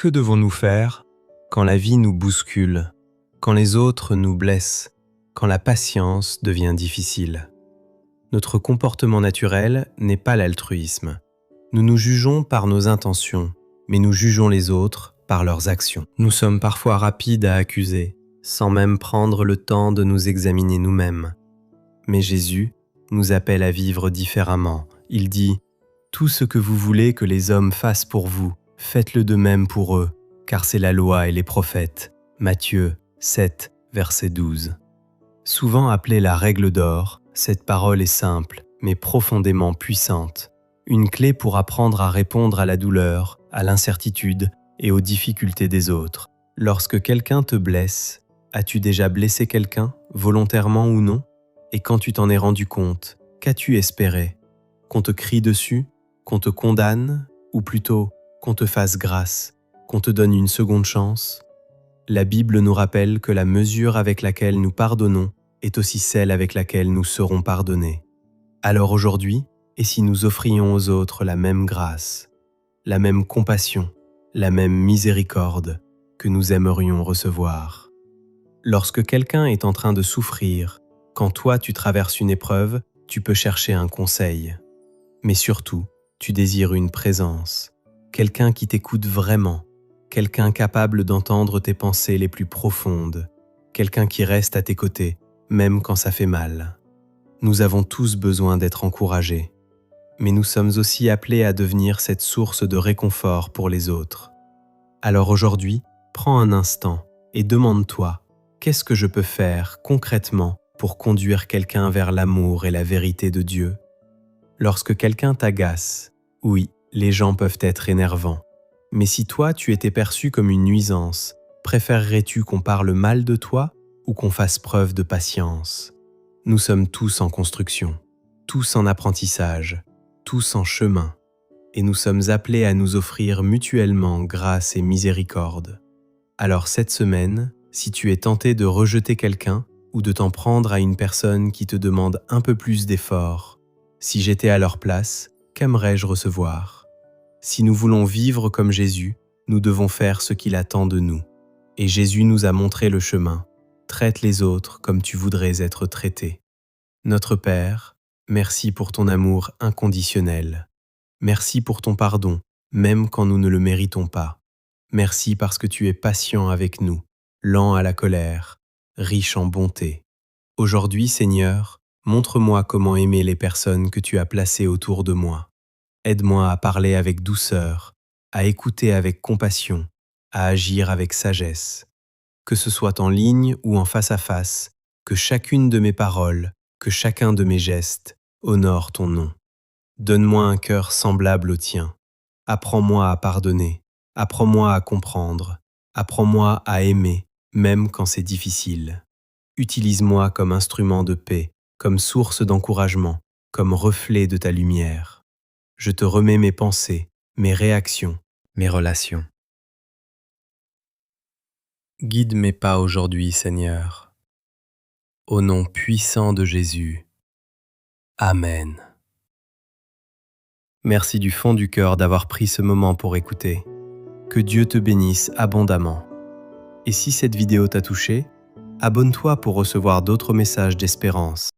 Que devons-nous faire quand la vie nous bouscule, quand les autres nous blessent, quand la patience devient difficile? Notre comportement naturel n'est pas l'altruisme. Nous nous jugeons par nos intentions, mais nous jugeons les autres par leurs actions. Nous sommes parfois rapides à accuser, sans même prendre le temps de nous examiner nous-mêmes. Mais Jésus nous appelle à vivre différemment. Il dit « Tout ce que vous voulez que les hommes fassent pour vous, faites-le de même pour eux, car c'est la loi et les prophètes. » Matthieu 7, verset 12. Souvent appelée la règle d'or, cette parole est simple, mais profondément puissante. Une clé pour apprendre à répondre à la douleur, à l'incertitude et aux difficultés des autres. Lorsque quelqu'un te blesse, as-tu déjà blessé quelqu'un, volontairement ou non? Et quand tu t'en es rendu compte, qu'as-tu espéré? Qu'on te crie dessus? Qu'on te condamne? Ou plutôt, qu'on te fasse grâce? Qu'on te donne une seconde chance? La Bible nous rappelle que la mesure avec laquelle nous pardonnons est aussi celle avec laquelle nous serons pardonnés. Alors aujourd'hui, et si nous offrions aux autres la même grâce, la même compassion, la même miséricorde que nous aimerions recevoir? Lorsque quelqu'un est en train de souffrir, quand toi tu traverses une épreuve, tu peux chercher un conseil. Mais surtout, tu désires une présence, quelqu'un qui t'écoute vraiment, quelqu'un capable d'entendre tes pensées les plus profondes, quelqu'un qui reste à tes côtés, même quand ça fait mal. Nous avons tous besoin d'être encouragés, mais nous sommes aussi appelés à devenir cette source de réconfort pour les autres. Alors aujourd'hui, prends un instant et demande-toi, qu'est-ce que je peux faire concrètement pour conduire quelqu'un vers l'amour et la vérité de Dieu? Lorsque quelqu'un t'agace, oui, les gens peuvent être énervants. Mais si toi, tu étais perçu comme une nuisance, préférerais-tu qu'on parle mal de toi ou qu'on fasse preuve de patience? Nous sommes tous en construction, tous en apprentissage, tous en chemin, et nous sommes appelés à nous offrir mutuellement grâce et miséricorde. Alors cette semaine, si tu es tenté de rejeter quelqu'un ou de t'en prendre à une personne qui te demande un peu plus d'efforts, si j'étais à leur place, qu'aimerais-je recevoir? Si nous voulons vivre comme Jésus, nous devons faire ce qu'il attend de nous. Et Jésus nous a montré le chemin. Traite les autres comme tu voudrais être traité. Notre Père, merci pour ton amour inconditionnel. Merci pour ton pardon, même quand nous ne le méritons pas. Merci parce que tu es patient avec nous, lent à la colère, riche en bonté. Aujourd'hui, Seigneur, montre-moi comment aimer les personnes que tu as placées autour de moi. Aide-moi à parler avec douceur, à écouter avec compassion, à agir avec sagesse. Que ce soit en ligne ou en face à face, que chacune de mes paroles, que chacun de mes gestes honore ton nom. Donne-moi un cœur semblable au tien. Apprends-moi à pardonner, apprends-moi à comprendre, apprends-moi à aimer, même quand c'est difficile. Utilise-moi comme instrument de paix, comme source d'encouragement, comme reflet de ta lumière. Je te remets mes pensées, mes réactions, mes relations. Guide mes pas aujourd'hui, Seigneur. Au nom puissant de Jésus. Amen. Merci du fond du cœur d'avoir pris ce moment pour écouter. Que Dieu te bénisse abondamment. Et si cette vidéo t'a touché, abonne-toi pour recevoir d'autres messages d'espérance.